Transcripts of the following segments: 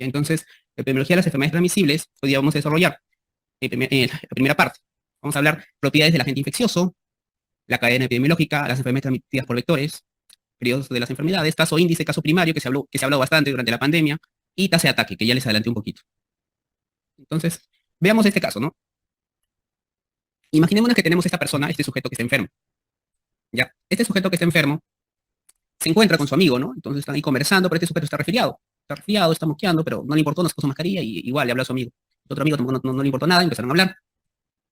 Y entonces, epidemiología de las enfermedades transmisibles, hoy día vamos a desarrollar la primera parte. Vamos a hablar propiedades del agente infeccioso, la cadena epidemiológica, las enfermedades transmitidas por vectores, periodos de las enfermedades, caso índice, caso primario, que se habló bastante durante la pandemia, y tasa de ataque, que ya les adelanté un poquito. Entonces, veamos este caso, ¿no? Imaginémonos que tenemos esta persona, este sujeto que está enfermo. ¿Ya? Este sujeto que está enfermo se encuentra con su amigo, ¿no? Entonces están ahí conversando, pero este sujeto está resfriado, está moqueando, pero no le importó, no sacó su mascarilla y igual le habló a su amigo. El otro amigo tampoco no le importó nada, empezaron a hablar.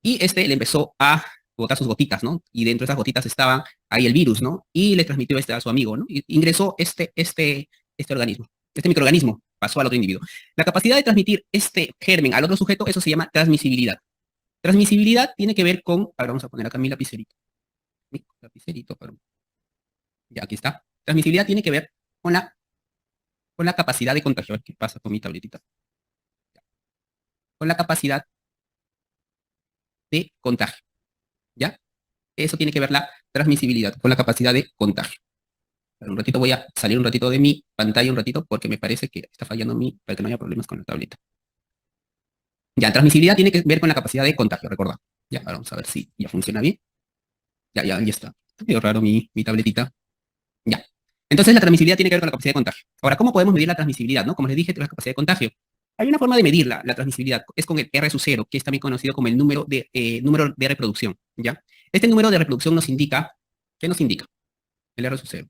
Y este le empezó a botar sus gotitas, ¿no? Y dentro de esas gotitas estaba ahí el virus, ¿no? Y le transmitió a su amigo, ¿no? Y ingresó este organismo, este microorganismo, pasó al otro individuo. La capacidad de transmitir este germen al otro sujeto, eso se llama transmisibilidad. Transmisibilidad tiene que ver con, a ver, vamos a poner acá mi lapicerito. Mi lapicerito, perdón. Ya, aquí está. Transmisibilidad tiene que ver con la capacidad de contagio. A ver qué pasa con mi tabletita. Con la capacidad de contagio, ¿ya? Eso tiene que ver la transmisibilidad con la capacidad de contagio. Un ratito voy a salir un ratito de mi pantalla un ratito porque me parece que está fallando a mí para que no haya problemas con la tableta. Ya, transmisibilidad tiene que ver con la capacidad de contagio, recordad. Ya, ahora vamos a ver si ya funciona bien. Ya está. Está medio raro mi tabletita. Ya. Entonces la transmisibilidad tiene que ver con la capacidad de contagio. Ahora, ¿cómo podemos medir la transmisibilidad? ¿No? Como les dije, la capacidad de contagio. Hay una forma de medir la transmisibilidad, es con el R sub 0, que es también conocido como el número de reproducción, ¿ya? Este número de reproducción nos indica, ¿qué nos indica? El R sub 0,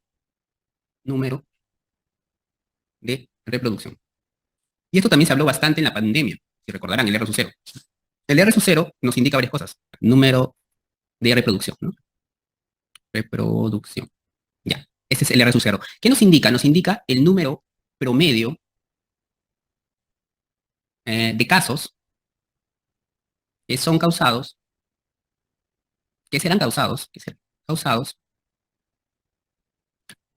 número de reproducción. Y esto también se habló bastante en la pandemia, si recordarán, el R sub 0. El R sub 0 nos indica varias cosas. Número de reproducción, ¿no? Reproducción. Ya, este es el R sub 0. ¿Qué nos indica? Nos indica el número promedio de casos que son causados, que serán causados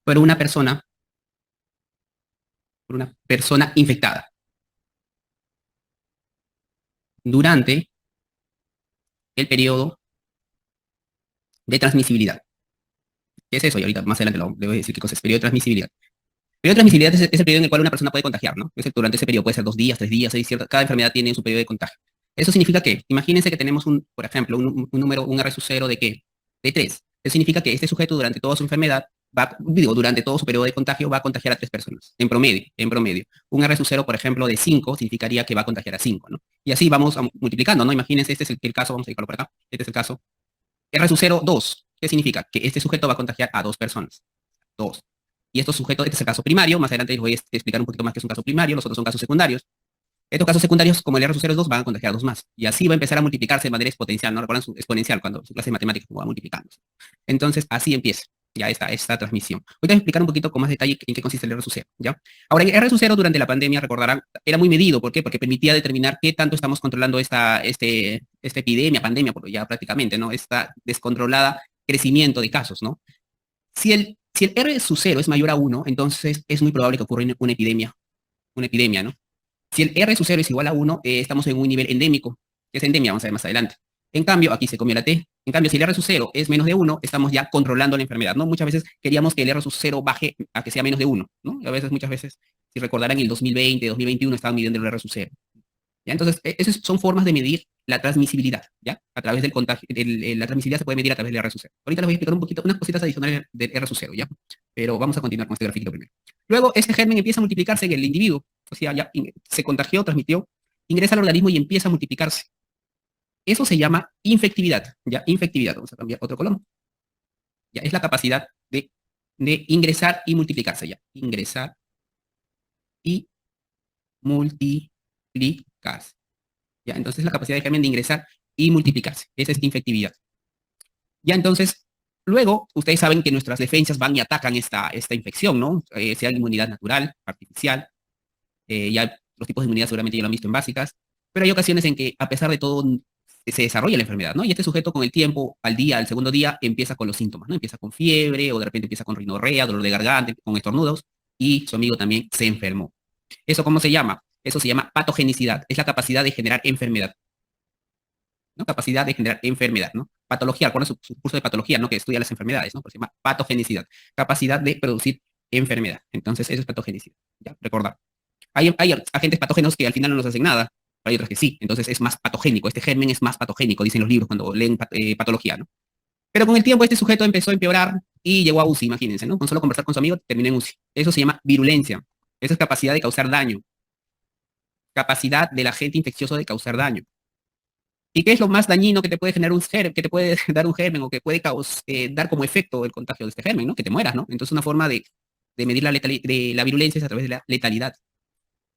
por una persona infectada durante el periodo de transmisibilidad. ¿Qué es eso? Y ahorita más adelante le voy a decir qué cosa es periodo de transmisibilidad. El periodo de transmisibilidad es el periodo en el cual una persona puede contagiar, ¿no? Durante ese periodo puede ser 2 días, 3 días, 6, cada enfermedad tiene su periodo de contagio. Eso significa que, imagínense que tenemos por ejemplo, un número, un R sub 0 de qué? De 3. Eso significa que este sujeto durante toda su enfermedad, durante todo su periodo de contagio va a contagiar a 3 personas, en promedio, en promedio. Un R sub 0, por ejemplo, de 5 significaría que va a contagiar a 5, ¿no? Y así vamos multiplicando, ¿no? Imagínense, este es el caso, vamos a dedicarlo por acá, este es el caso. R sub 0, 2. ¿Qué significa? Que este sujeto va a contagiar a 2 personas. 2. Y estos sujetos, este es el caso primario, más adelante les voy a explicar un poquito más qué es un caso primario, los otros son casos secundarios. Estos casos secundarios, como el R sub 0 es 2, van a contagiar a 2 más. Y así va a empezar a multiplicarse de manera exponencial, ¿no? Recuerdan su exponencial cuando su clase de matemáticas va multiplicándose. Entonces, así empieza ya esta transmisión. Ahorita voy a explicar un poquito con más detalle en qué consiste el R sub 0, ¿ya? Ahora, el R sub 0 durante la pandemia, recordarán, era muy medido. ¿Por qué? Porque permitía determinar qué tanto estamos controlando esta epidemia, pandemia, ya prácticamente, ¿no? Esta descontrolada crecimiento de casos, ¿no? Si el R sub 0 es mayor a 1, entonces es muy probable que ocurra una epidemia, ¿no? Si el R sub 0 es igual a 1, estamos en un nivel endémico, que es endemia, vamos a ver más adelante. En cambio, aquí se comió la T. En cambio, si el R sub 0 es menos de 1, estamos ya controlando la enfermedad, ¿no? Muchas veces queríamos que el R sub 0 baje a que sea menos de 1, ¿no? Y muchas veces, si recordarán, en el 2020, 2021 estaban midiendo el R sub 0. ¿Ya? Entonces, esas son formas de medir la transmisibilidad, ¿ya? A través del contagio, la transmisibilidad se puede medir a través del R sub 0. Ahorita les voy a explicar un poquito, unas cositas adicionales del R sub 0, ¿ya? Pero vamos a continuar con este grafiquito primero. Luego, este germen empieza a multiplicarse en el individuo, o sea, ya se contagió, transmitió, ingresa al organismo y empieza a multiplicarse. Eso se llama infectividad, ¿ya? Infectividad, vamos a cambiar otro color. Ya, es la capacidad de ingresar y multiplicarse, ¿ya? Ingresar y multiplicarse. ¿Ya? Entonces la capacidad del germen de ingresar y multiplicarse. Esa es infectividad. Ya, entonces, luego, ustedes saben que nuestras defensas van y atacan esta infección, ¿no? Sea inmunidad natural, artificial, ya los tipos de inmunidad seguramente ya lo han visto en básicas, pero hay ocasiones en que, a pesar de todo, se desarrolla la enfermedad, ¿no? Y este sujeto con el tiempo, al segundo día, empieza con los síntomas, ¿no? Empieza con fiebre, o de repente empieza con rinorrea, dolor de garganta, con estornudos, y su amigo también se enfermó. ¿Eso cómo se llama? Eso se llama patogenicidad, es la capacidad de generar enfermedad, ¿no? Capacidad de generar enfermedad, ¿no? Patología, recuerda su curso de patología, ¿no? Que estudia las enfermedades, ¿no? Pues se llama patogenicidad, capacidad de producir enfermedad. Entonces, eso es patogenicidad, ya, recordad. Hay agentes patógenos que al final no nos hacen nada, pero hay otros que sí. Entonces es más patogénico. Este germen es más patogénico, dicen los libros cuando leen patología, ¿no? Pero con el tiempo este sujeto empezó a empeorar y llegó a UCI, imagínense, ¿no? Con solo conversar con su amigo terminó en UCI. Eso se llama virulencia. Esa es capacidad de causar daño. Capacidad del agente infeccioso de causar daño. ¿Y qué es lo más dañino que te puede generar un germen, que te puede dar un germen o que puede dar como efecto el contagio de este germen, ¿no? Que te mueras, ¿no? Entonces una forma de medir de la virulencia es a través de la letalidad.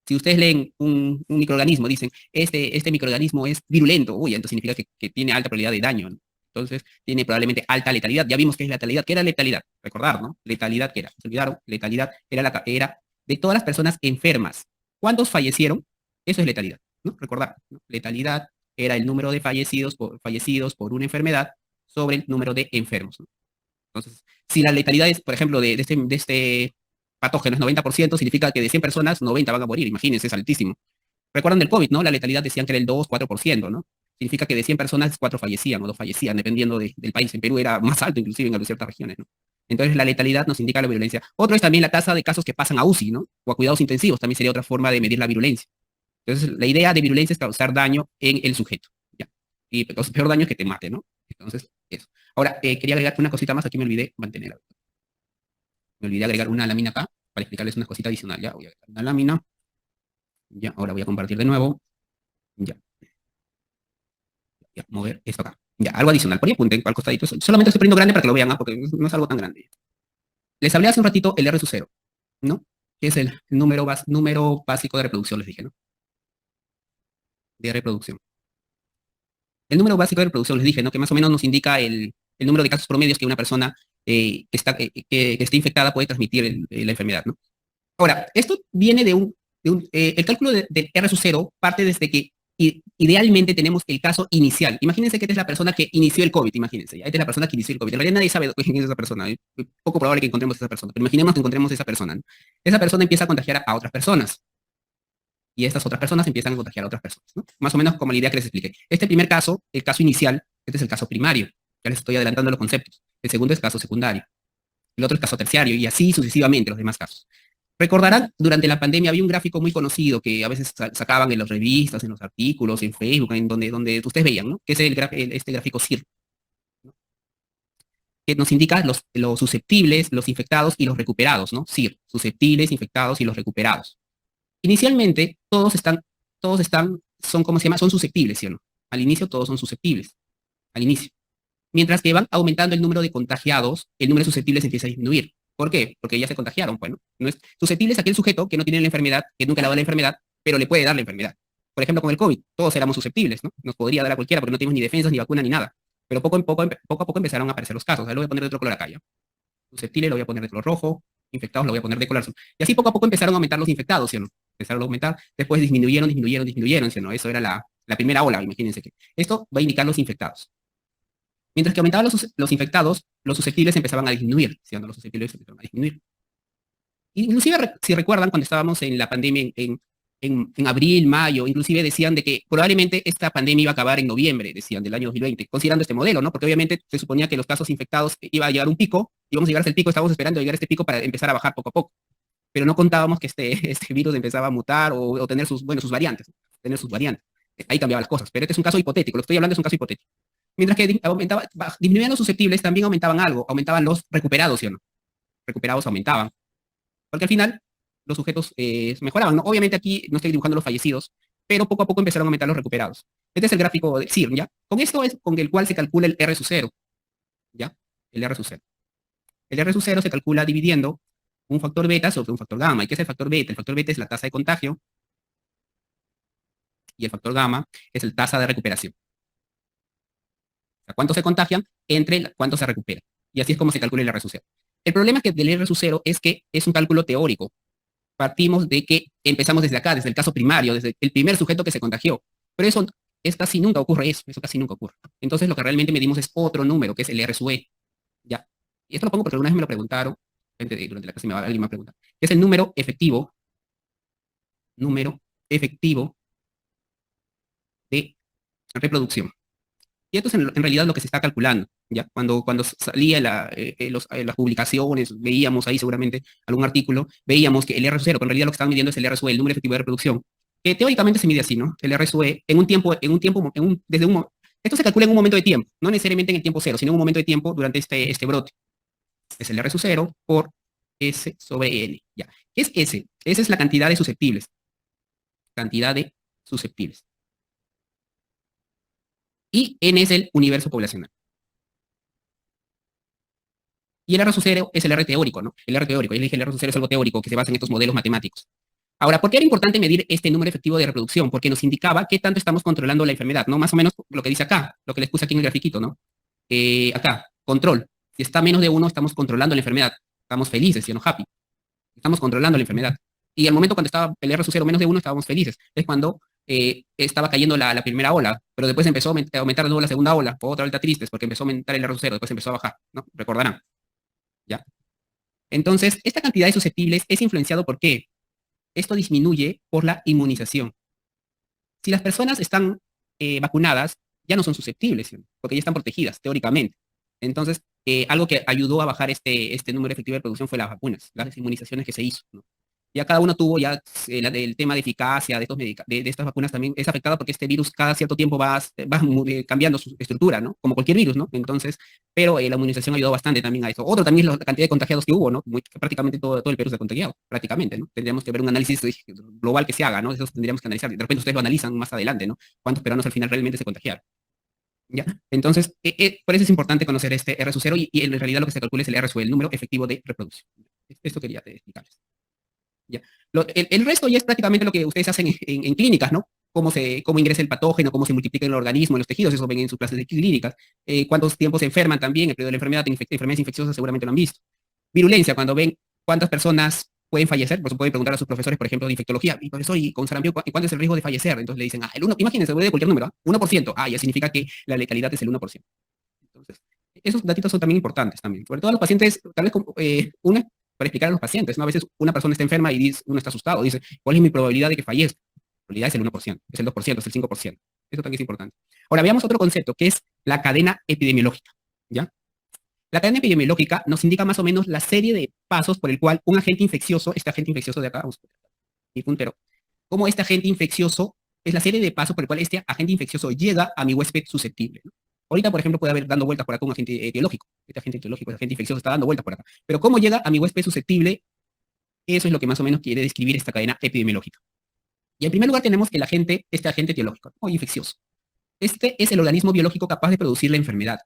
Si ustedes leen un microorganismo, dicen, este microorganismo es virulento, uy, entonces significa que tiene alta probabilidad de daño, ¿no? Entonces, tiene probablemente alta letalidad. Ya vimos qué es letalidad. ¿Qué era letalidad? Recordar, ¿no? Letalidad, ¿qué era? ¿Se olvidaron? Letalidad era de todas las personas enfermas. ¿Cuántos fallecieron? Eso es letalidad, ¿no? Recordar, ¿no? Letalidad era el número de fallecidos por una enfermedad sobre el número de enfermos, ¿no? Entonces, si la letalidad es, por ejemplo, de este patógeno es 90%, significa que de 100 personas, 90 van a morir. Imagínense, es altísimo. Recuerdan del COVID, ¿no? La letalidad decían que era el 2, 4%, ¿no? Significa que de 100 personas, 4 fallecían o 2 fallecían, dependiendo del país. En Perú era más alto, inclusive en ciertas regiones, ¿no? Entonces, la letalidad nos indica la virulencia. Otro es también la tasa de casos que pasan a UCI, ¿no? O a cuidados intensivos, también sería otra forma de medir la virulencia. Entonces, la idea de virulencia es causar daño en el sujeto, ¿ya? Y el peor daño es que te mate, ¿no? Entonces, eso. Ahora, quería agregar una cosita más, aquí me olvidé mantener. Me olvidé agregar una lámina acá para explicarles una cosita adicional, ¿ya? Voy a agregar una lámina. Ya, ahora voy a compartir de nuevo. Ya, ya, mover esto acá. Ya, algo adicional. Por ahí apunten al costadito. Solamente estoy poniendo grande para que lo vean, ¿ah? Porque no es algo tan grande. Les hablé hace un ratito el R sub 0, ¿no? Que es el número básico de reproducción, les dije, ¿no? De reproducción. El número básico de reproducción, les dije, ¿no? Que más o menos nos indica el número de casos promedios que una persona que esté infectada puede transmitir la enfermedad, ¿no? Ahora, esto viene el cálculo del R sub 0 parte desde que idealmente tenemos el caso inicial. Imagínense que esta es la persona que inició el COVID, imagínense. Esta es la persona que inició el COVID. En realidad nadie sabe quién es esa persona. Es poco probable que encontremos a esa persona, pero imaginemos que encontremos a esa persona, ¿no? Esa persona empieza a contagiar a otras personas y estas otras personas empiezan a contagiar a otras personas, ¿no? Más o menos como la idea que les expliqué. Este primer caso, el caso inicial, este es el caso primario. Ya les estoy adelantando los conceptos. El segundo es caso secundario. El otro es caso terciario y así sucesivamente los demás casos. Recordarán, durante la pandemia había un gráfico muy conocido que a veces sacaban en las revistas, en los artículos, en Facebook, en donde ustedes veían, ¿no? Que es este gráfico CIR, ¿no? Que nos indica los susceptibles, los infectados y los recuperados, ¿no? CIR, susceptibles, infectados y los recuperados. Inicialmente, son, ¿cómo se llama? Son susceptibles, ¿sí o no? Al inicio todos son susceptibles, al inicio. Mientras que van aumentando el número de contagiados, el número de susceptibles empieza a disminuir. ¿Por qué? Porque ya se contagiaron, bueno. No es susceptible es aquel sujeto que no tiene la enfermedad, que nunca le ha dado la enfermedad, pero le puede dar la enfermedad. Por ejemplo, con el COVID, todos éramos susceptibles, ¿no? Nos podría dar a cualquiera porque no tenemos ni defensas, ni vacuna, ni nada. Pero poco a poco empezaron a aparecer los casos. Ahora lo voy a poner de otro color acá, ¿ya? Susceptible lo voy a poner de color rojo, infectados lo voy a poner de color azul. Y así poco a poco empezaron a aumentar los infectados, ¿sí o no? Empezaron a aumentar, después disminuyeron, ¿sí o no? Eso era la primera ola, imagínense que. Esto va a indicar los infectados. Mientras que aumentaban los infectados, los susceptibles empezaban a disminuir, siendo los susceptibles empezaron a disminuir. Inclusive, si recuerdan, cuando estábamos en la pandemia en abril, mayo, inclusive decían de que probablemente esta pandemia iba a acabar en noviembre, decían, del año 2020, considerando este modelo, ¿no? Porque obviamente se suponía que los casos infectados iba a llegar un pico, íbamos a llegar hasta el pico, estábamos esperando llegar a este pico para empezar a bajar poco a poco. Pero no contábamos que este virus empezaba a mutar o tener sus variantes, tener sus variantes. Ahí cambiaban las cosas, pero este es un caso hipotético, lo que estoy hablando es un caso hipotético. Mientras que disminuían los susceptibles, también aumentaban algo, aumentaban los recuperados, ¿sí o no? Recuperados aumentaban. Porque al final los sujetos mejoraban, ¿no? Obviamente aquí no estoy dibujando los fallecidos, pero poco a poco empezaron a aumentar los recuperados. Este es el gráfico de CIR, ¿ya? Con esto es con el cual se calcula el R sub 0, ¿ya? El R sub 0. El R sub 0 se calcula dividiendo un factor beta sobre un factor gamma. ¿Y qué es el factor beta? El factor beta es la tasa de contagio y el factor gamma es la tasa de recuperación. O sea, cuánto se contagian entre cuánto se recupera. Y así es como se calcula el R sub 0. El problema del R sub 0 es que es un cálculo teórico. Partimos de que empezamos desde acá, desde el caso primario, desde el primer sujeto que se contagió. Pero eso casi nunca ocurre eso casi nunca ocurre. Entonces lo que realmente medimos es otro número, que es el R sub E. ¿Ya? Y esto lo pongo porque alguna vez me lo preguntaron, durante la clase alguien me pregunta, que es el número efectivo de reproducción. Y esto es en realidad lo que se está calculando, ¿ya? Cuando salía las publicaciones, veíamos ahí seguramente algún artículo, veíamos que el R0, pero en realidad lo que estaban midiendo es el RSUE, el número efectivo de reproducción, que teóricamente se mide así, ¿no? El RSUE esto se calcula en un momento de tiempo, no necesariamente en el tiempo cero, sino en un momento de tiempo durante este brote. Es el R0 por S sobre N, ¿ya? ¿Qué es S? S es la cantidad de susceptibles. Cantidad de susceptibles. Y N es el universo poblacional. Y el R0 es el R teórico, ¿no? El R teórico. Yo le dije el R0 es algo teórico que se basa en estos modelos matemáticos. Ahora, ¿por qué era importante medir este número efectivo de reproducción? Porque nos indicaba qué tanto estamos controlando la enfermedad, ¿no? Más o menos lo que dice acá, lo que les puse aquí en el grafiquito, ¿no? Acá, control. Si está menos de 1, estamos controlando la enfermedad. Estamos felices, ¿sí o no? Happy. Estamos controlando la enfermedad. Y al momento cuando estaba el R0 menos de 1, estábamos felices. Es cuando estaba cayendo la primera ola, pero después empezó a aumentar de nuevo la segunda ola, fue otra vuelta tristes, porque empezó a aumentar el R0, después empezó a bajar, ¿no? Recordarán, ¿ya? Entonces, esta cantidad de susceptibles es influenciado por qué. Esto disminuye por la inmunización. Si las personas están vacunadas, ya no son susceptibles, ¿sí? Porque ya están protegidas, teóricamente. Entonces, algo que ayudó a bajar este número efectivo de reproducción fue las vacunas, las inmunizaciones que se hizo, ¿no? Ya cada uno tuvo ya el tema de eficacia de estas vacunas también es afectada porque este virus cada cierto tiempo va cambiando su estructura, ¿no? Como cualquier virus, ¿no? Entonces, pero la inmunización ayudó bastante también a eso. Otro también es la cantidad de contagiados que hubo, ¿no? Prácticamente todo el Perú se ha contagiado, prácticamente, ¿no? Tendríamos que ver un análisis global que se haga, ¿no? Eso tendríamos que analizar. De repente ustedes lo analizan más adelante, ¿no? ¿Cuántos peruanos al final realmente se contagiaron? ¿Ya? Entonces, por eso es importante conocer este R0 y en realidad lo que se calcula es el RSU, el número efectivo de reproducción. Esto quería explicarles. ¿Ya? El resto ya es prácticamente lo que ustedes hacen en clínicas, ¿no? Cómo ingresa el patógeno, cómo se multiplica en el organismo, en los tejidos, eso ven en sus clases de clínicas. Cuántos tiempos se enferman también, el periodo de la enfermedad, enfermedades infecciosas seguramente lo han visto. Virulencia, cuando ven cuántas personas pueden fallecer, por eso pueden preguntar a sus profesores, por ejemplo, de infectología, y profesor, ¿y con sarampión cuánto es el riesgo de fallecer? Entonces le dicen, el 1, imagínense, de cualquier número, 1%, ya significa que la letalidad es el 1%. Entonces, esos datitos son también importantes también, sobre todo a los pacientes, tal vez para explicar a los pacientes, ¿no? A veces una persona está enferma y uno está asustado, dice, ¿cuál es mi probabilidad de que fallezca? La probabilidad es el 1%, es el 2%, es el 5%. Eso también es importante. Ahora veamos otro concepto, que es la cadena epidemiológica, ¿ya? La cadena epidemiológica nos indica más o menos la serie de pasos por el cual un agente infeccioso, este agente infeccioso de acá, vamos a poner mi puntero, cómo este agente infeccioso es la serie de pasos por el cual este agente infeccioso llega a mi huésped susceptible, ¿no? Ahorita, por ejemplo, puede haber dando vueltas por acá un agente etiológico. Este agente etiológico, este agente infeccioso está dando vueltas por acá. Pero cómo llega a mi huésped susceptible, eso es lo que más o menos quiere describir esta cadena epidemiológica. Y en primer lugar tenemos que este agente etiológico o infeccioso. Este es el organismo biológico capaz de producir la enfermedad.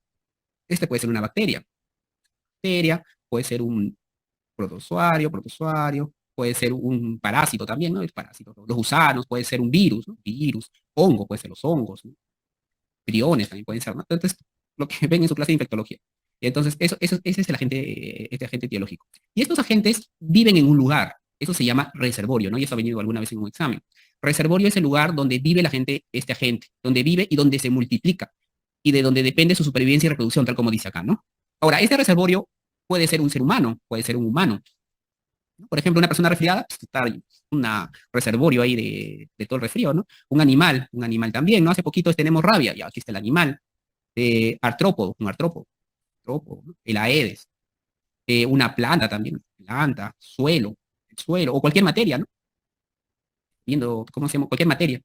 Este puede ser una bacteria, puede ser un protozoario, puede ser un parásito también, ¿no? El parásito, los gusanos, puede ser un virus, ¿no? Virus, hongo, puede ser los hongos, ¿no? Priones también pueden ser, ¿no? Entonces, lo que ven en su clase de infectología. Y entonces, ese es este agente etiológico. Y estos agentes viven en un lugar, eso se llama reservorio, ¿no? Y eso ha venido alguna vez en un examen. Reservorio es el lugar donde vive la gente, este agente, donde vive y donde se multiplica, y de donde depende su supervivencia y reproducción, tal como dice acá, ¿no? Ahora, este reservorio puede ser un ser humano, puede ser un humano, ¿no? Por ejemplo, una persona resfriada, pues, está un reservorio ahí de todo el resfrío, ¿no? Un animal también, ¿no? Hace poquito tenemos rabia, y aquí está el animal, artrópodo, un artrópodo, ¿no? El Aedes, una planta también, planta, suelo, el suelo, o cualquier materia, ¿no? Viendo, ¿cómo se llama? Cualquier materia,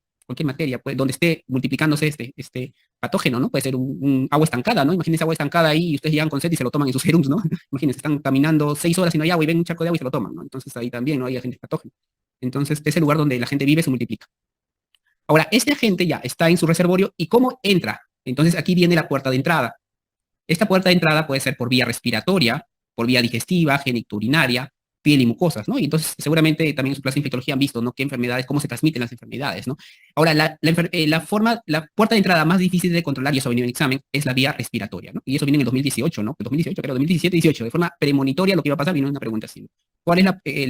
pues, donde esté multiplicándose este patógeno, ¿no? Puede ser un agua estancada, ¿no? Imagínense agua estancada ahí y ustedes llegan con sed y se lo toman en sus serums, ¿no? Imagínense, están caminando 6 horas y no hay agua y ven un charco de agua y se lo toman, ¿no? Entonces ahí también no hay agentes patógenos. Entonces, es el lugar donde la gente vive, se multiplica. Ahora, este agente ya está en su reservorio y ¿cómo entra? Entonces aquí viene la puerta de entrada. Esta puerta de entrada puede ser por vía respiratoria, por vía digestiva, genitourinaria, piel y mucosas, ¿no? Y entonces seguramente también en su clase de infectología han visto, ¿no? Qué enfermedades, cómo se transmiten las enfermedades, ¿no? Ahora, la puerta de entrada más difícil de controlar, y eso ha venido en el examen, es la vía respiratoria, ¿no? Y eso viene en el 2018, ¿no? El 2018, creo, 2017, 18, de forma premonitoria lo que iba a pasar, vino una pregunta así, ¿no? ¿Cuál es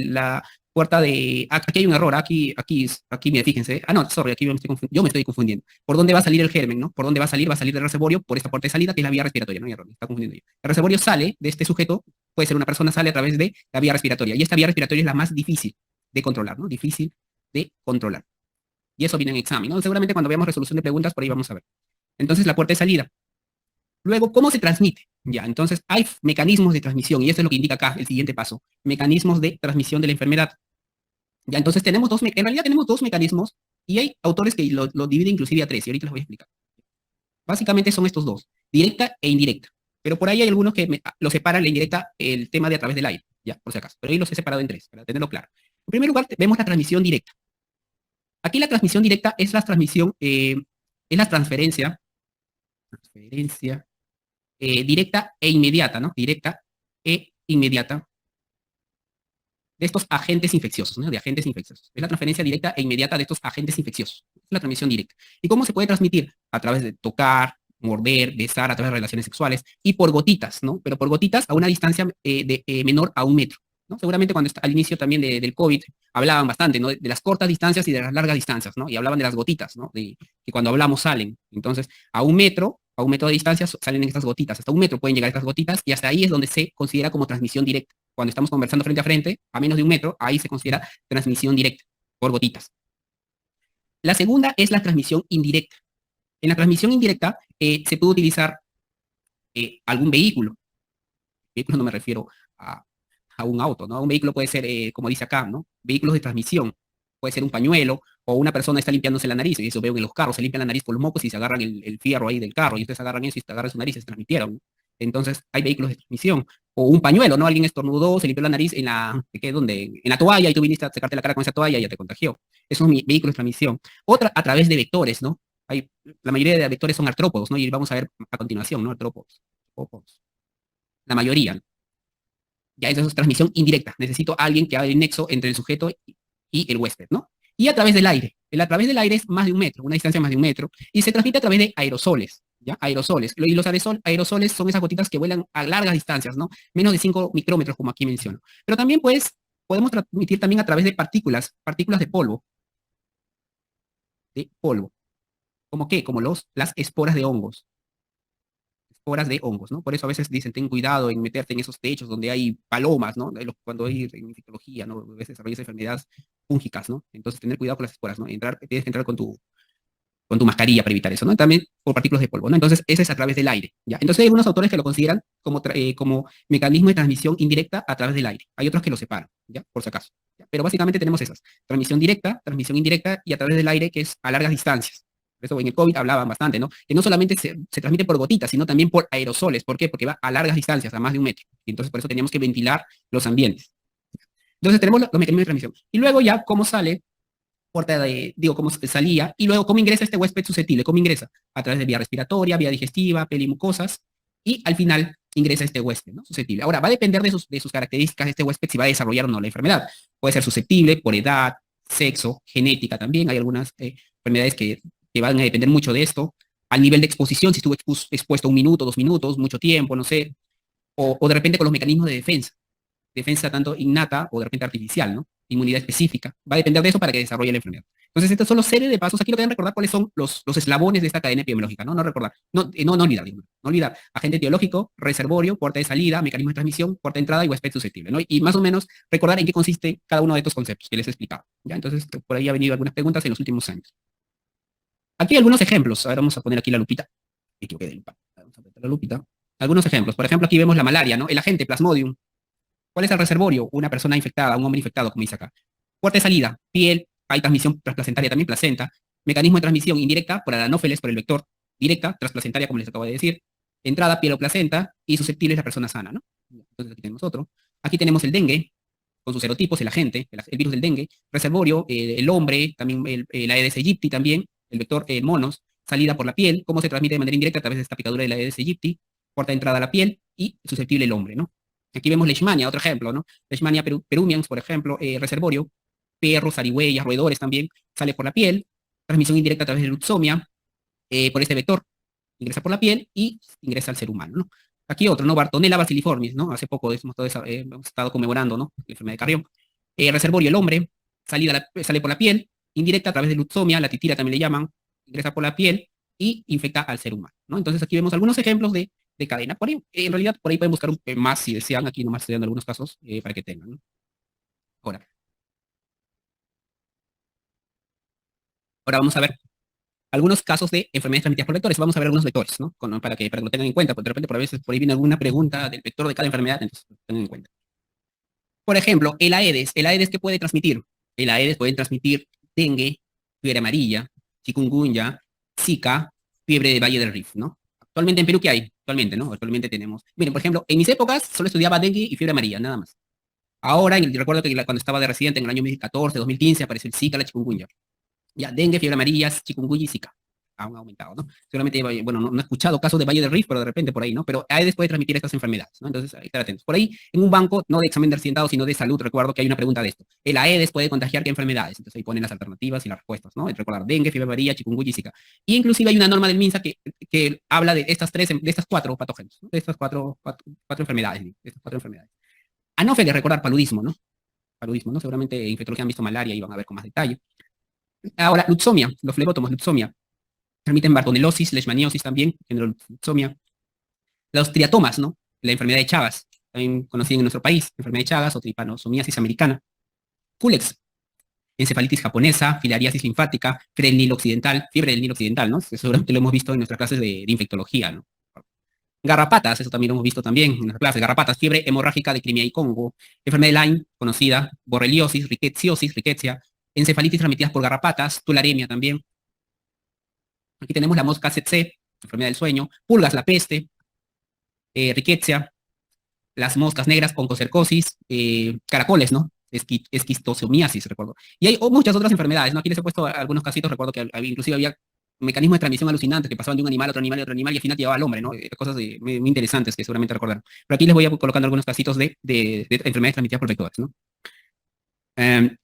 la puerta de... Aquí hay un error, mire, fíjense. No, sorry, aquí yo me estoy confundiendo. ¿Por dónde va a salir el germen, no? ¿Por dónde va a salir? Va a salir del reservorio por esta puerta de salida, que es la vía respiratoria, no hay error, me está confundiendo yo. El reservorio sale de este sujeto, puede ser una persona, sale a través de la vía respiratoria, y esta vía respiratoria es la más difícil de controlar, ¿no? Difícil de controlar. Y eso viene en examen, ¿no? Seguramente cuando veamos resolución de preguntas, por ahí vamos a ver. Entonces, la puerta de salida. Luego, ¿cómo se transmite? Ya, entonces hay mecanismos de transmisión, y eso es lo que indica acá el siguiente paso, mecanismos de transmisión de la enfermedad. Ya, entonces tenemos en realidad tenemos dos mecanismos, y hay autores que lo dividen inclusive a tres, y ahorita les voy a explicar. Básicamente son estos dos, directa e indirecta. Pero por ahí hay algunos que lo separan la indirecta, el tema de a través del aire, ya, por si acaso. Pero ahí los he separado en tres, para tenerlo claro. En primer lugar, vemos la transmisión directa. Aquí la transmisión directa es la transmisión, es la transferencia directa e inmediata, ¿no? Directa e inmediata de estos agentes infecciosos, ¿no? De agentes infecciosos. Es la transferencia directa e inmediata de estos agentes infecciosos. Es la transmisión directa. ¿Y cómo se puede transmitir? A través de tocar, morder, besar, a través de relaciones sexuales y por gotitas, ¿no? Pero por gotitas a una distancia menor a 1 metro, ¿no? Seguramente cuando al inicio también del COVID hablaban bastante, ¿no? De las cortas distancias y de las largas distancias, ¿no? Y hablaban de las gotitas, ¿no? De que cuando hablamos salen. Entonces, a 1 metro de distancia salen estas gotitas. Hasta 1 metro pueden llegar estas gotitas y hasta ahí es donde se considera como transmisión directa. Cuando estamos conversando frente a frente, a menos de 1 metro, ahí se considera transmisión directa, por gotitas. La segunda es la transmisión indirecta. En la transmisión indirecta se puede utilizar algún vehículo. Vehículo no me refiero a un auto, ¿no? Un vehículo puede ser, como dice acá, ¿no? Vehículos de transmisión. Puede ser un pañuelo o una persona está limpiándose la nariz. Y eso veo en los carros, se limpian la nariz por los mocos y se agarran el fierro ahí del carro. Y ustedes agarran eso y se agarran su nariz y se transmitieron, ¿no? Entonces, hay vehículos de transmisión. O un pañuelo, ¿no? Alguien estornudó, se limpió la nariz ¿dónde? En la toalla y tú viniste a secarte la cara con esa toalla y ya te contagió. Esos son vehículos de transmisión. Otra, a través de vectores, ¿no? La mayoría de vectores son artrópodos, ¿no? Y vamos a ver a continuación, ¿no? Artrópodos. La mayoría, ¿no? Ya eso es transmisión indirecta. Necesito a alguien que haga el nexo entre el sujeto y el huésped, ¿no? Y a través del aire. El a través del aire es más de 1 metro, una distancia más de 1 metro, y se transmite a través de aerosoles, ¿ya? Aerosoles. Y los aerosoles son esas gotitas que vuelan a largas distancias, ¿no? Menos de 5 micrómetros, como aquí menciono. Pero también, pues, podemos transmitir también a través de partículas de polvo. ¿De polvo? ¿Cómo qué? Como las esporas de hongos. Esporas de hongos, ¿no? Por eso a veces dicen, ten cuidado en meterte en esos techos donde hay palomas, ¿no? Cuando hay en infectología, ¿no? A veces desarrollas enfermedades fúngicas, ¿no? Entonces, tener cuidado con las esporas, ¿no? Tienes que entrar con tu mascarilla para evitar eso, ¿no? También por partículas de polvo, ¿no? Entonces, ese es a través del aire, ¿ya? Entonces, hay algunos autores que lo consideran como mecanismo de transmisión indirecta a través del aire. Hay otros que lo separan, ¿ya? Por si acaso. ¿Ya? Pero básicamente tenemos esas. Transmisión directa, transmisión indirecta y a través del aire, que es a largas distancias. Por eso en el COVID hablaban bastante, ¿no? Que no solamente se transmite por gotitas, sino también por aerosoles. ¿Por qué? Porque va a largas distancias, a más de 1 metro. Y entonces, por eso teníamos que ventilar los ambientes. Entonces, tenemos los mecanismos de transmisión. Y luego ya, ¿cómo sale? Cómo salía, y luego cómo ingresa este huésped susceptible, cómo ingresa, a través de vía respiratoria, vía digestiva, piel y mucosas, y al final ingresa este huésped, ¿no? Susceptible. Ahora, va a depender de sus características de este huésped si va a desarrollar o no la enfermedad. Puede ser susceptible por edad, sexo, genética también, hay algunas enfermedades que van a depender mucho de esto, al nivel de exposición, si estuvo expuesto 1 minuto, 2 minutos, mucho tiempo, no sé, o de repente con los mecanismos de defensa tanto innata o de repente artificial, ¿no? Inmunidad específica. Va a depender de eso para que desarrolle la enfermedad. Entonces, estas son los series de pasos. Aquí lo que deben recordar cuáles son los eslabones de esta cadena epidemiológica, ¿no? No recordar. No olvidar, digo, no olvidar. Agente etiológico, reservorio, puerta de salida, mecanismo de transmisión, puerta de entrada y huésped susceptible, ¿no? Y más o menos recordar en qué consiste cada uno de estos conceptos que les he explicado. ¿Ya? Entonces, por ahí ha venido algunas preguntas en los últimos años. Aquí hay algunos ejemplos. Ahora vamos a poner aquí la lupita. Me equivoqué de lupa. Vamos a poner la lupita. Algunos ejemplos. Por ejemplo, aquí vemos la malaria, ¿no? El agente Plasmodium. ¿Cuál es el reservorio? Una persona infectada, un hombre infectado, como dice acá. Puerta de salida, piel, hay transmisión transplacentaria también, placenta. Mecanismo de transmisión indirecta por aranófeles, por el vector. Directa, transplacentaria, como les acabo de decir. Entrada, piel o placenta, y susceptible es la persona sana, ¿no? Entonces aquí tenemos otro. Aquí tenemos el dengue, con sus serotipos, el agente, el virus del dengue. Reservorio, el hombre, también el Aedes aegypti también, el vector monos. Salida por la piel, cómo se transmite de manera indirecta a través de esta picadura del Aedes aegypti. Puerta de entrada a la piel y susceptible el hombre, ¿no? Aquí vemos Leishmania, otro ejemplo, ¿no? Leishmania perumians, por ejemplo, reservorio, perros, zarigüeyas, roedores también, sale por la piel, transmisión indirecta a través de luxomia, por este vector, ingresa por la piel y ingresa al ser humano, ¿no? Aquí otro, ¿no? Bartonella bacilliformis, ¿no? Hace poco hemos estado conmemorando, ¿no? La enfermedad de Carrión. Reservorio, el hombre, sale por la piel, indirecta a través de luxomia, la titira también le llaman, ingresa por la piel y infecta al ser humano, ¿no? Entonces aquí vemos algunos ejemplos de cadena. Por ahí, en realidad, por ahí pueden buscar más si desean, aquí nomás estoy dando algunos casos para que tengan, ¿no? Ahora, ahora vamos a ver algunos casos de enfermedades transmitidas por vectores. Vamos a ver algunos vectores, ¿no? Para que lo tengan en cuenta, porque de repente por a veces por ahí viene alguna pregunta del vector de cada enfermedad, entonces lo tengan en cuenta. Por ejemplo, el Aedes ¿qué puede transmitir? El Aedes puede transmitir dengue, fiebre amarilla, chikungunya, Zika, fiebre de Valle del Rift, ¿no? Actualmente en Perú, ¿qué hay? Actualmente, ¿no? Actualmente tenemos, miren, por ejemplo, en mis épocas solo estudiaba dengue y fiebre amarilla, nada más. Ahora, recuerdo que cuando estaba de residente en el año 2014, 2015, apareció el Zika, la chikungunya. Ya, dengue, fiebre amarilla, chikungunya y Zika. Han aumentado, ¿no? Seguramente, bueno, no he escuchado casos de Valle del Rift, pero de repente por ahí, ¿no? Pero Aedes puede transmitir estas enfermedades, ¿no? Entonces, hay que estar atentos. Por ahí, en un banco, no de examen de accidentado, sino de salud, recuerdo que hay una pregunta de esto. ¿El Aedes puede contagiar qué enfermedades? Entonces, ahí ponen las alternativas y las respuestas, ¿no? Hay que recordar dengue, fiebre amarilla, chikungunya y Zika. Y inclusive hay una norma del MINSA que habla de estas cuatro patógenos, ¿no? De estas cuatro enfermedades, de estas cuatro enfermedades. Anófeles, recordar paludismo, ¿no? Paludismo, ¿no? Seguramente en infectología han visto malaria y van a ver con más detalle. Ahora, luxomia, los flebótomos, luxomia. Transmiten bartonelosis, leishmaniosis también, género luxomia. Los triatomas, ¿no? La enfermedad de Chagas, también conocida en nuestro país, enfermedad de Chagas o tripanosomiasis americana. Culex, encefalitis japonesa, filariasis linfática, fiebre del Nilo occidental, fiebre del Nilo occidental, ¿no? Seguramente lo hemos visto en nuestras clases de infectología, ¿no? Garrapatas, eso también lo hemos visto también en nuestras clases, garrapatas, fiebre hemorrágica de Crimea y Congo, enfermedad de Lyme, conocida, borreliosis, rickettsia, encefalitis transmitidas por garrapatas, tularemia también. Aquí tenemos la mosca tsetse, enfermedad del sueño, pulgas, la peste, rickettsia, las moscas negras, oncocercosis, caracoles, ¿no? Esquistosomiasis, recuerdo. Y hay muchas otras enfermedades, ¿no? Aquí les he puesto algunos casitos, recuerdo que inclusive había mecanismos de transmisión alucinantes que pasaban de un animal a otro animal y otro animal y al final llevaba al hombre, ¿no? Cosas muy, muy interesantes que seguramente recordaron. Pero aquí les voy a colocando algunos casitos de enfermedades transmitidas por vectores, ¿no?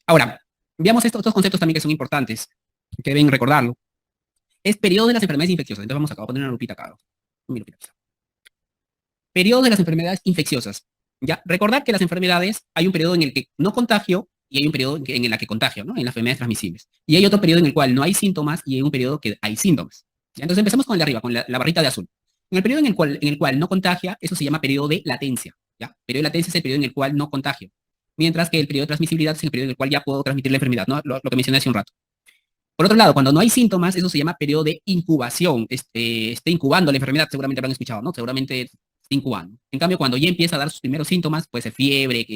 Ahora, veamos estos conceptos también que son importantes, que deben recordarlo. Es periodo de las enfermedades infecciosas. Entonces vamos acá, a poner una lupita acá. Periodo de las enfermedades infecciosas. ¿Ya? Recordad que las enfermedades, hay un periodo en el que no contagio y hay un periodo en el que contagio, ¿no? En las enfermedades transmisibles. Y hay otro periodo en el cual no hay síntomas y hay un periodo que hay síntomas. ¿Ya? Entonces empezamos con el de arriba, con la barrita de azul. En el periodo en el cual no contagia, eso se llama periodo de latencia. ¿Ya? Periodo de latencia es el periodo en el cual no contagio. Mientras que el periodo de transmisibilidad es el periodo en el cual ya puedo transmitir la enfermedad, ¿no? Lo que mencioné hace un rato. Por otro lado, cuando no hay síntomas, eso se llama periodo de incubación. Está incubando la enfermedad, seguramente habrán escuchado, ¿no? Seguramente está incubando. En cambio, cuando ya empieza a dar sus primeros síntomas, puede ser fiebre,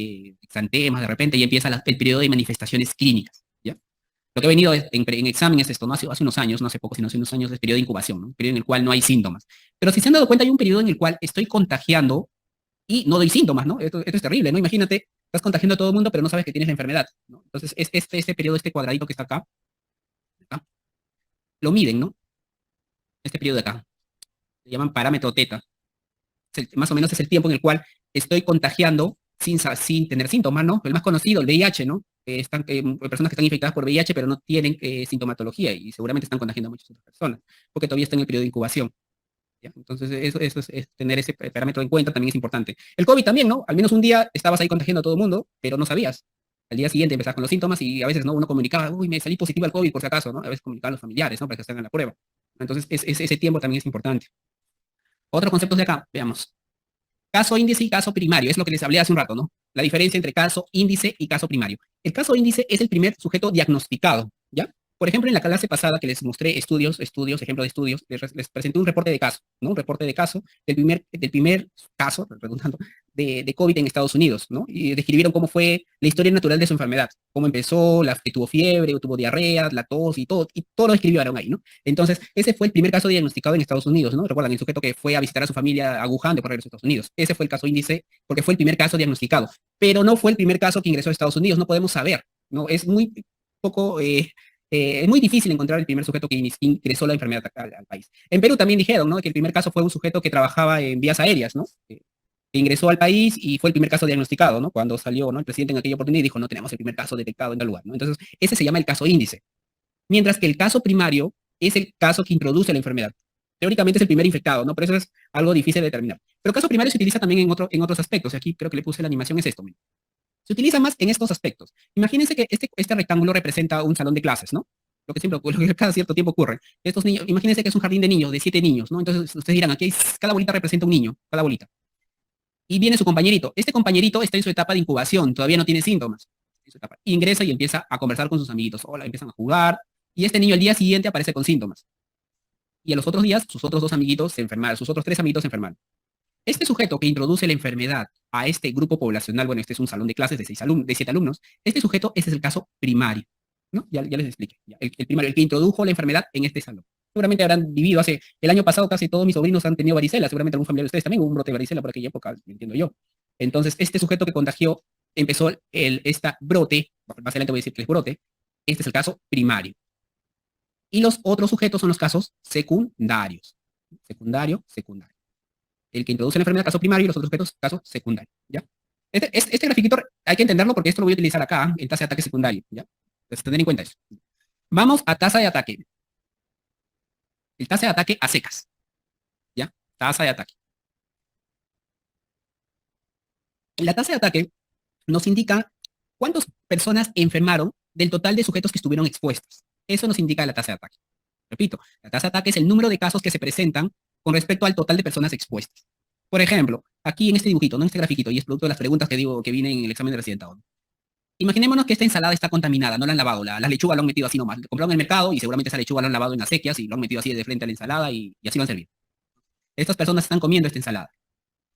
exantemas, de repente ya empieza el periodo de manifestaciones clínicas, ¿ya? Lo que ha venido en exámenes esto, ¿no? Hace unos años, no hace poco, sino hace unos años, es periodo de incubación, ¿no? Periodo en el cual no hay síntomas. Pero si se han dado cuenta, hay un periodo en el cual estoy contagiando y no doy síntomas, ¿no? Esto es terrible, ¿no? Imagínate, estás contagiando a todo el mundo, pero no sabes que tienes la enfermedad, ¿no? Entonces, este periodo, este cuadradito que está acá, lo miden, ¿no? Este periodo de acá. Se llaman parámetro teta. Más o menos es el tiempo en el cual estoy contagiando sin tener síntomas, ¿no? El más conocido, el VIH, ¿no? Personas que están infectadas por VIH pero no tienen sintomatología y seguramente están contagiando a muchas otras personas, porque todavía están en el periodo de incubación. ¿Ya? Entonces, eso es tener ese parámetro en cuenta también es importante. El COVID también, ¿no? Al menos un día estabas ahí contagiando a todo el mundo, pero no sabías. Al día siguiente empezabas con los síntomas y a veces, ¿no? Uno comunicaba, uy, me salí positivo al COVID por si acaso, ¿no? A veces comunicaban a los familiares, ¿no? Para que se hagan la prueba. Entonces, ese tiempo también es importante. Otros conceptos de acá, veamos. Caso índice y caso primario, es lo que les hablé hace un rato, ¿no? La diferencia entre caso índice y caso primario. El caso índice es el primer sujeto diagnosticado, ¿ya? Por ejemplo, en la clase pasada que les mostré ejemplo de estudios, les presenté un reporte de caso, ¿no? Un reporte de caso del primer caso, redundando, de COVID en Estados Unidos, ¿no? Y describieron cómo fue la historia natural de su enfermedad, cómo empezó, que tuvo fiebre, tuvo diarrea, la tos y todo lo describieron ahí, ¿no? Entonces, ese fue el primer caso diagnosticado en Estados Unidos, ¿no? Recuerdan, el sujeto que fue a visitar a su familia a Wuhan, después regresó a Estados Unidos. Ese fue el caso índice, porque fue el primer caso diagnosticado, pero no fue el primer caso que ingresó a Estados Unidos, no podemos saber, ¿no? Es muy poco... es muy difícil encontrar el primer sujeto que ingresó la enfermedad al país. En Perú también dijeron, ¿no? Que el primer caso fue un sujeto que trabajaba en vías aéreas, ¿no? Que ingresó al país y fue el primer caso diagnosticado, ¿no? Cuando salió, ¿no? El presidente en aquella oportunidad dijo, no tenemos el primer caso detectado en tal lugar, ¿no? Entonces, ese se llama el caso índice. Mientras que el caso primario es el caso que introduce la enfermedad. Teóricamente es el primer infectado, ¿no? Pero eso es algo difícil de determinar. Pero el caso primario se utiliza también en otros aspectos. Y aquí creo que le puse la animación, es esto. Miren. Se utiliza más en estos aspectos. Imagínense que este rectángulo representa un salón de clases, ¿no? Lo que cada cierto tiempo ocurre. Estos niños, imagínense que es un jardín de niños, de 7 niños, ¿no? Entonces ustedes dirán, aquí cada bolita representa un niño, cada bolita. Y viene su compañerito. Este compañerito está en su etapa de incubación, todavía no tiene síntomas. Ingresa y empieza a conversar con sus amiguitos. Hola, empiezan a jugar. Y este niño al día siguiente aparece con síntomas. y a los otros días sus otros 2 amiguitos se enfermaron, sus otros 3 amiguitos se enfermaron. Este sujeto que introduce la enfermedad a este grupo poblacional, bueno, este es un salón de clases de 7 alumnos, este sujeto, este es el caso primario, ¿no? Ya les expliqué. El primario, el que introdujo la enfermedad en este salón. Seguramente habrán vivido el año pasado casi todos mis sobrinos han tenido varicela, seguramente algún familiar de ustedes también, hubo un brote de varicela por aquella época, entiendo yo. Entonces, este sujeto que contagió, empezó esta brote, más adelante voy a decir que es brote, este es el caso primario. Y los otros sujetos son los casos secundarios. Secundario. El que introduce la enfermedad, caso primario, y los otros sujetos, caso secundario, ¿ya? Este grafiquito hay que entenderlo porque esto lo voy a utilizar acá, en tasa de ataque secundario, ¿ya? Entonces, tener en cuenta eso. Vamos a tasa de ataque. El tasa de ataque a secas, ¿ya? Tasa de ataque. La tasa de ataque nos indica cuántas personas enfermaron del total de sujetos que estuvieron expuestos. Eso nos indica la tasa de ataque. Repito, la tasa de ataque es el número de casos que se presentan con respecto al total de personas expuestas. Por ejemplo, aquí en este dibujito, no en este grafiquito, y es producto de las preguntas que digo que vienen en el examen de residentado. Imaginémonos que esta ensalada está contaminada, no la han lavado, las lechugas lo han metido así nomás. Lo compraron en el mercado y seguramente esa lechuga lo han lavado en acequias y lo han metido así de frente a la ensalada y así lo han servido. Estas personas están comiendo esta ensalada.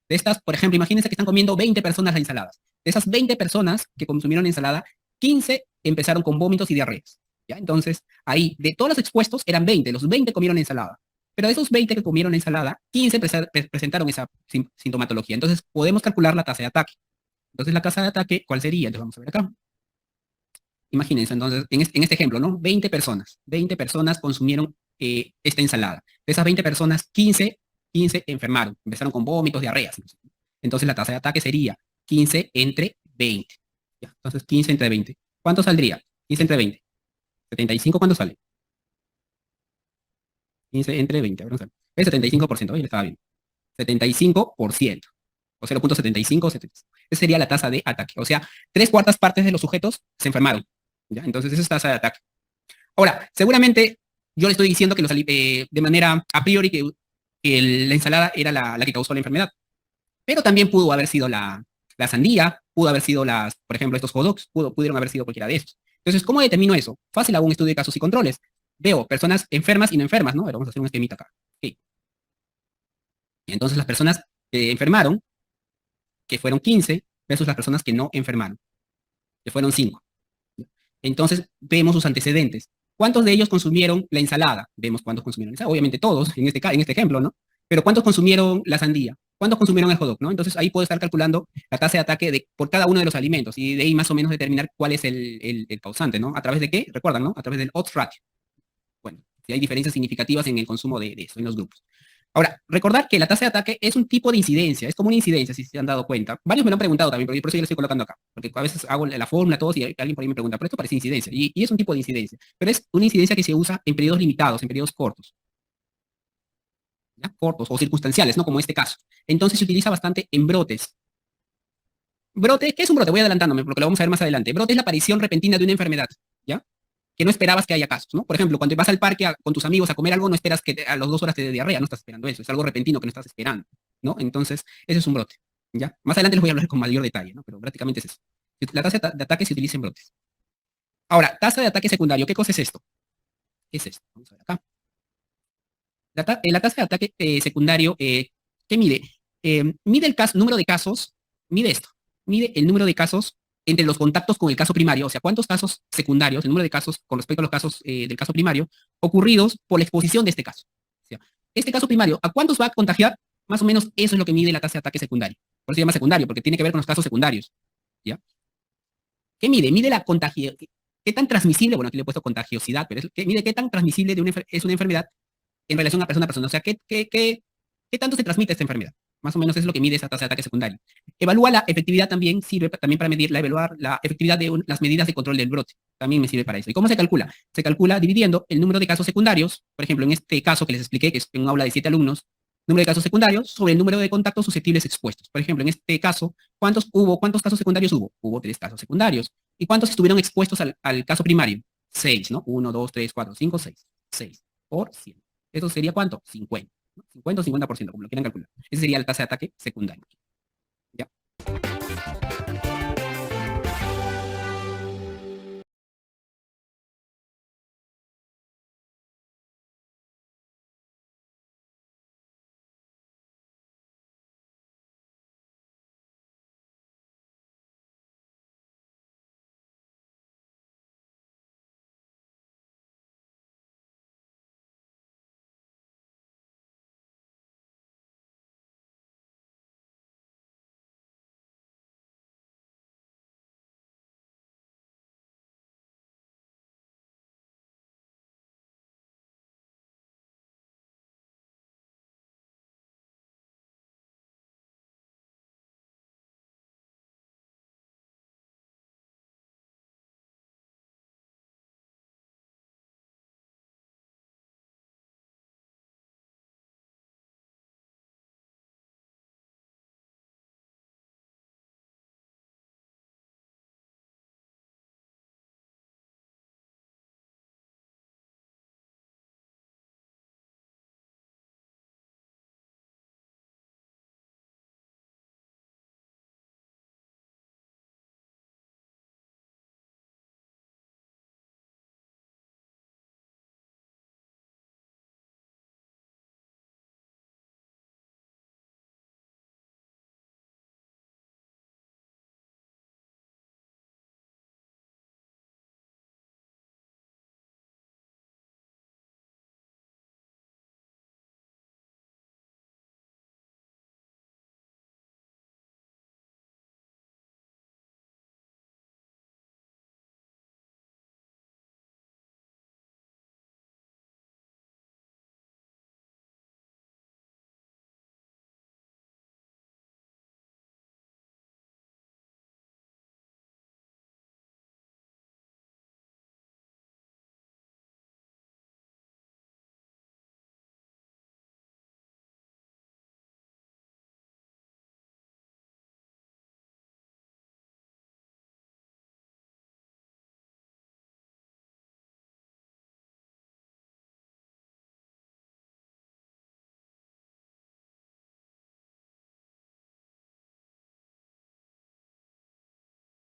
De estas, por ejemplo, imagínense que están comiendo 20 personas las ensaladas. De esas 20 personas que consumieron la ensalada, 15 empezaron con vómitos y diarreas. ¿Ya? Entonces, ahí, de todos los expuestos, eran 20, los 20 comieron la ensalada. Pero de esos 20 que comieron la ensalada, 15 presentaron esa sintomatología. Entonces, podemos calcular la tasa de ataque. Entonces, la tasa de ataque, ¿cuál sería? Entonces, vamos a ver acá. Imagínense, entonces, en este ejemplo, ¿no? 20 personas consumieron esta ensalada. De esas 20 personas, 15 enfermaron, empezaron con vómitos, diarreas. Entonces la tasa de ataque sería 15 entre 20. ¿Ya? Entonces 15 entre 20. ¿Cuánto saldría? 15 entre 20. 75, ¿cuánto sale? 15 entre 20. Vamos a ver. Es 75%, oye, le estaba bien. 75%. O 0.75. Esa sería la tasa de ataque. O sea, 3/4 partes de los sujetos se enfermaron. ¿Ya? Entonces esa es tasa de ataque. Ahora, seguramente yo le estoy diciendo que de manera a priori que la ensalada era la que causó la enfermedad. Pero también pudo haber sido la sandía, pudo haber sido por ejemplo, estos hot dogs, pudieron haber sido cualquiera de estos. Entonces, ¿cómo determino eso? Fácil, hago un estudio de casos y controles. Veo personas enfermas y no enfermas, ¿no? A ver, vamos a hacer un esquemita acá. Okay. Y entonces las personas que enfermaron, que fueron 15, versus las personas que no enfermaron, que fueron 5. Entonces, vemos sus antecedentes. ¿Cuántos de ellos consumieron la ensalada? Vemos cuántos consumieron la ensalada. Obviamente todos, en este ejemplo, ¿no? Pero ¿cuántos consumieron la sandía? ¿Cuántos consumieron el hot dog? ¿No? Entonces ahí puedo estar calculando la tasa de ataque por cada uno de los alimentos y de ahí más o menos determinar cuál es el causante, ¿no? ¿A través de qué? Recuerdan, ¿no? A través del odds ratio. Bueno, si hay diferencias significativas en el consumo de eso, en los grupos. Ahora, recordar que la tasa de ataque es un tipo de incidencia, es como una incidencia, si se han dado cuenta. Varios me lo han preguntado también, pero por eso yo lo estoy colocando acá. Porque a veces hago la fórmula, todos, y alguien por ahí me pregunta, pero esto parece incidencia. Y es un tipo de incidencia. Pero es una incidencia que se usa en periodos limitados, en periodos cortos. ¿Ya? Cortos o circunstanciales, ¿no? Como este caso. Entonces se utiliza bastante en brotes. Brote, ¿qué es un brote? Voy adelantándome porque lo vamos a ver más adelante. Brote es la aparición repentina de una enfermedad, ¿ya? Que no esperabas que haya casos, ¿no? Por ejemplo, cuando vas al parque con tus amigos a comer algo, no esperas que a las 2 horas te dé diarrea, no estás esperando eso, es algo repentino que no estás esperando, ¿no? Entonces, ese es un brote, ¿ya? Más adelante les voy a hablar con mayor detalle, ¿no? Pero prácticamente es eso. La tasa de ataque se utiliza en brotes. Ahora, tasa de ataque secundario, ¿qué cosa es esto? ¿Qué es esto? Vamos a ver acá. La tasa de ataque secundario, ¿qué mide? Mide el número de casos, mide esto, mide el número de casos entre los contactos con el caso primario, o sea, cuántos casos secundarios, el número de casos con respecto a los casos del caso primario, ocurridos por la exposición de este caso. O sea, este caso primario, ¿a cuántos va a contagiar? Más o menos eso es lo que mide la tasa de ataque secundario. Por eso se llama secundario, porque tiene que ver con los casos secundarios. ¿Ya? ¿Qué mide? Mide la contagio. ¿Qué tan transmisible? Bueno, aquí le he puesto contagiosidad, pero mide qué tan transmisible es una enfermedad en relación a persona a persona. O sea, ¿qué tanto se transmite esta enfermedad? Más o menos es lo que mide esa tasa de ataque secundario. Evalúa la efectividad también, sirve también para evaluar la efectividad de las medidas de control del brote. También me sirve para eso. ¿Y cómo se calcula? Se calcula dividiendo el número de casos secundarios, por ejemplo, en este caso que les expliqué, que es en un aula de 7 alumnos, número de casos secundarios sobre el número de contactos susceptibles expuestos. Por ejemplo, en este caso, ¿cuántos casos secundarios hubo? Hubo 3 casos secundarios. ¿Y cuántos estuvieron expuestos al caso primario? 6, ¿no? 1, 2, 3, 4, 5, 6. 6 por 100. ¿Eso sería cuánto? 50. ¿No? 50 o 50%, como lo quieran calcular. Esa sería la tasa de ataque secundario. ¿Ya?